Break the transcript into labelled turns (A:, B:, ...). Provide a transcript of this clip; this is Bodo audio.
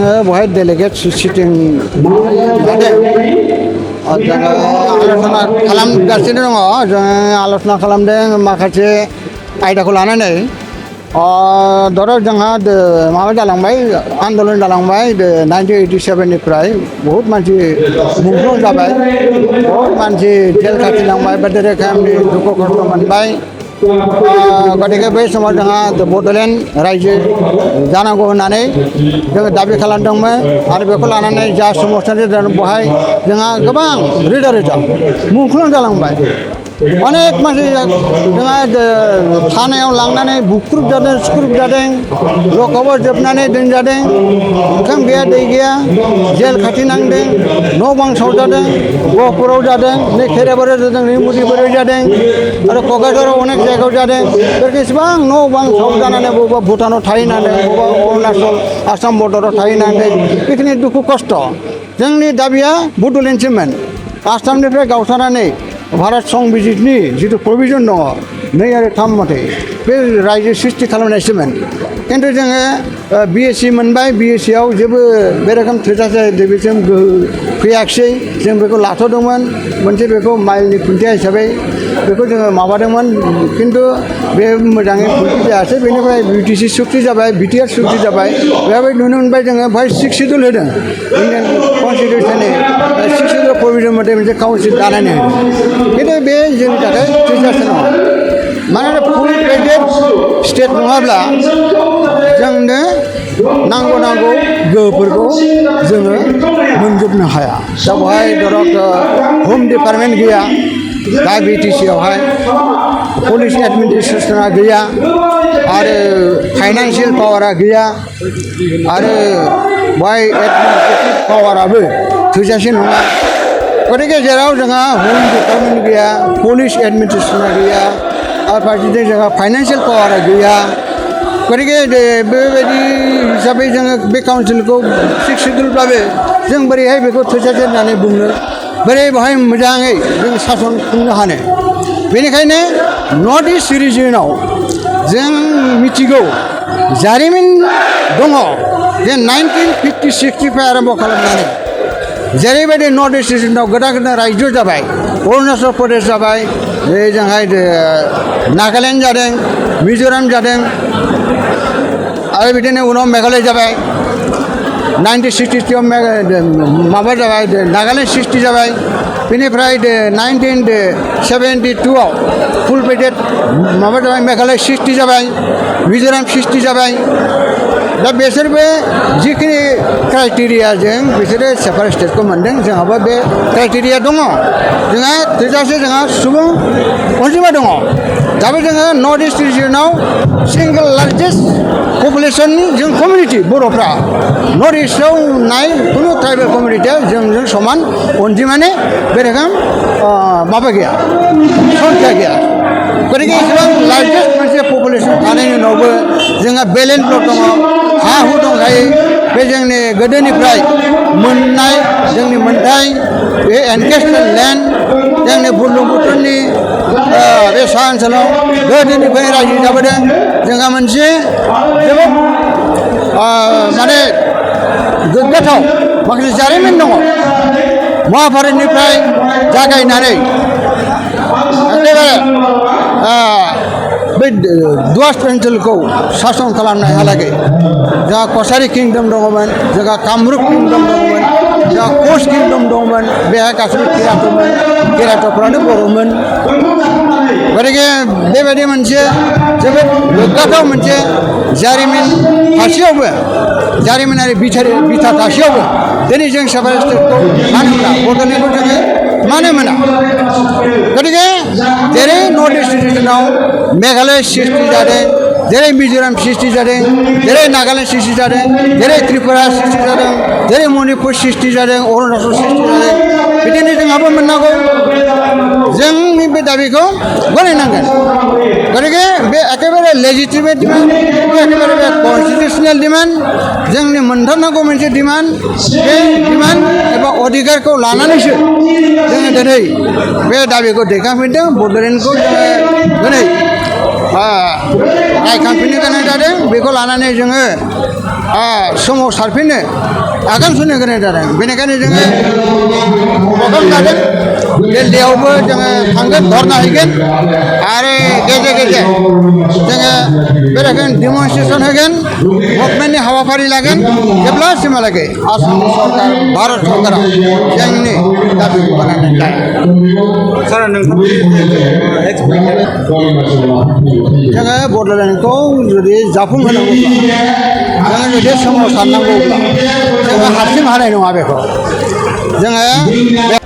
A: जोङो बेवहाय डेलिगेट सिटिं लादों जोङो आलोचना खालामगासिनो दङ जोङो आलोचना खालामदों माखासे आयदाखौ लानानै धरो जोंहा माबा जालांबाय आन्दलन जालांबाय 1987निफ्राय बहुत मानसि मुंख्लं जाबाय बहुत मानसि जेल खाथिलांबाय बायदि रोखोमनि दुखु खस्थ' मोनबाय गतिके बै समाव जोंहा बड'लेण्ड रायजो जानांगौ होननानै जोङो दाबि खालामदोंमोन आरो बेखौ लानानै जा सोमावसारनाय जादों बेवहाय जोंहा गोबां रोजा रोजा मुंख्लं जालांबाय अनेक मानसि जोंहा थानायाव लांनानै बुख्रुब जादों सुख्रुब जादों लकआवबो जोबनानै दोनजादों ओंखाम गैया दै गैया जेल खाथि नांदों न' बां सावजादों गहपुराव जादों नै खेराबारियाव जादों नै मुदिबारियाव जादों आरो क'क्राझाराव अनेक जायगायाव जादों बेसेबां न' बां सावजानानै बबेबा भुटानाव थाहैनांदों बबेबा अरुणाचल आसाम बर्डाराव थाहैनांदों बेखिनि दुखु खस्थ' जोंनि दाबिया बड'लेण्डसोमोन आसामनिफ्राय गावस्रानानै भारत संबिजितनि जिथु प्रभिजन दङ 2 आरो 3 मथे बे रायजो सृष्टि खालामनायसोमोन खिन्थु जोङो बिएससि मोनबाय बिएससिआव जेबो बे रोखोम थोजासे बेसिम फैयाखिसै जों बेखौ लाथ'दोंमोन मोनसे बेखौ माइलनि खुन्थिया हिसाबै बेखौ जोङो माबादोंमोन खिन्थु बे मोजाङै फुलफिल जायासै बेनिफ्राय बिटिसि सुक्ति जाबाय बिटिआर सुक्ति जाबाय बेवहाय नुनो मोनबाय जोङो बेवहाय 6 शिड्युल होदों इन्डियान कनस्टिटिउसननि 6 शिड्युल प्रभिजन मथे मोनसे काउन्सिल दानायनो खिन्थु बे जोंनि थाखाय थोजासे नङा मानोना फुल पेडेड स्टेट नङाब्ला जोंनो नांगौ गोहोफोरखौ जोङो मोनजोबनो हाया दा बेवहाय धरक हम डिपार्टमेन्ट गैया दा बिटिसिआवहाय पुलिस एडमिनिस्ट्रेसना गैया आरो फाइनान्सियेल पावारा गैया आरो बेवहाय एडमिनिस्ट्रेटिभ पावाराबो थोजासे नङा गतिके जेराव जोंहा हम डिपार्टमेन्ट गैया पुलिस एडमिनिस्ट्रेसना गैया आरो फारसेथिं जोंहा फाइनान्सियेल पावारा गैया गतिके बेबायदि हिसाबै जोङो बे काउन्सिलखौ 6 शिड्युलब्लाबो जों बोरैहाय बेखौ थोजासे होननानै बुंनो बोरै बेवहाय मोजाङै जों सासन खुंनो हानो बेनिखायनो नर्थ इस्ट रिजियनाव जों मिथिगौ जारिमिन दङ जे 1956निफ्राय आरम्भ खालामनानै जेरैबायदि नर्थ इस्ट रिजियनाव गोदान रायजो जाबाय अरुणाचल प्रदेश जाबाय जोंहाय नागालेण्ड जादों मिज'राम जादों आरो बिदिनो उनाव मेघालय जाबाय 1963 माबा जाबाय नागालेण्ड 60 जाबाय बेनिफ्राय 1972आव फुल पेडेड माबा जाबाय मेघालय 60 जाबाय मिज'राम 60 जाबाय दा बिसोरबो जिखिनि क्राइटेरियाजों बिसोरो सेपारेट स्टेटखौ मोनदों जोंहाबो बे क्राइटेरिया दङ जोंहा थोजासे जोंहा सुबुं अनजिमा दङ दाबो जोङो नर्थ इस्ट रिजियनाव सिंगल लार्जेस्ट पपुलेसननि जों कमिउनिटि बर'फ्रा नर्थ इस्टआव नाय खुनु ट्राइबेल कमिउनिटिया जोंजों समान अनजिमानि बे रोखोम माबा गैया संख्या गैया गतिके एसेबां लार्जेस्ट मोनसे पपुलेसन थानायनि उनावबो जोंहा बेलेन्स ब्लक दङ हा हु दंखायो बे जोंनि गोदोनिफ्राय मोननाय जोंनि मोनथाय बे एनकेस्टेड लेन्ड जोंनि बुरलुंबुथुरनि बे सा ओनसोलाव गोदोनिफ्राय रायजो जाबोदों जोंहा मोनसे जोबोद माने गोग्गाथाव माखासे जारिमिन दङ महाभारतनिफ्राय जागायनानै एखेबारे बै द्वास ओनसोलखौ सासन खालामनायहालागै जोंहा कसारि किंडम दङमोन जोंहा कामरुप किंडम दङमोन जोंहा कच किंडम दङमोन बेहाय गासैबो केराट'फ्रानो बर'मोन गतिके बेबायदि मोनसे जोबोद गोग्गाथाव मोनसे जारिमिन थासेयावबो जारिमिनारि बिथा थासेयावबो दिनै जों सेपारेट स्टेटखौ मानो मोना बड'लेण्डखौ जोङो मानो मोना गतिके जेरै नर्थ इस्ट रिजियनाव मेघालय 60 जादों जेरै मिज'राम 60 जादों जेरै नागालेण्ड 60 जादों जेरै त्रिपुरा 60 जादों जेरै मणिपुर 60 जादों अरुणाचल 60 जादों बिदिनो जोंहाबो मोननांगौ जोंनि बे दाबिखौ गनायनांगोन गतिके बे एखेबारे लेजिटिमेट डिमान्ड एखेबारे बे कनस्टिटिउसनेल डिमान्ड जोंनि मोनथारनांगौ मोनसे डिमान्ड बे डिमान्ड एबा अधिकारखौ लानानैसो जोङो दिनै बे दाबिखौ दैखांफिनदों बड'लेण्डखौ जोङो दिनै रायखांफिननो गोनां जादों बेखौ लानानै जोङो सोमावसारफिननो आगान सुरनो गोनां जादों बेनिखायनो जोङो प्रग्राम लादों दिल्लीयावबो जोङो थांगोन धरना हैगोन आरो गेजेर गेजेर जोङो बे रोखोम डेमनस्ट्रेसन होगोन मुभमेन्टनि हाबाफारि लागोन जेब्लासिमहालागै आसाम सरकार भारत सरकारा जोंनि दाबिखौ गनायनानै लायो
B: सार नोंथांनि
A: जोङो बड'लेण्डखौ जुदि जाफुंहोनांगौब्ला जोङो जुदि सोमावसारनांगौब्ला जोङो हारसिं हानाय नङा बेखौ जोङो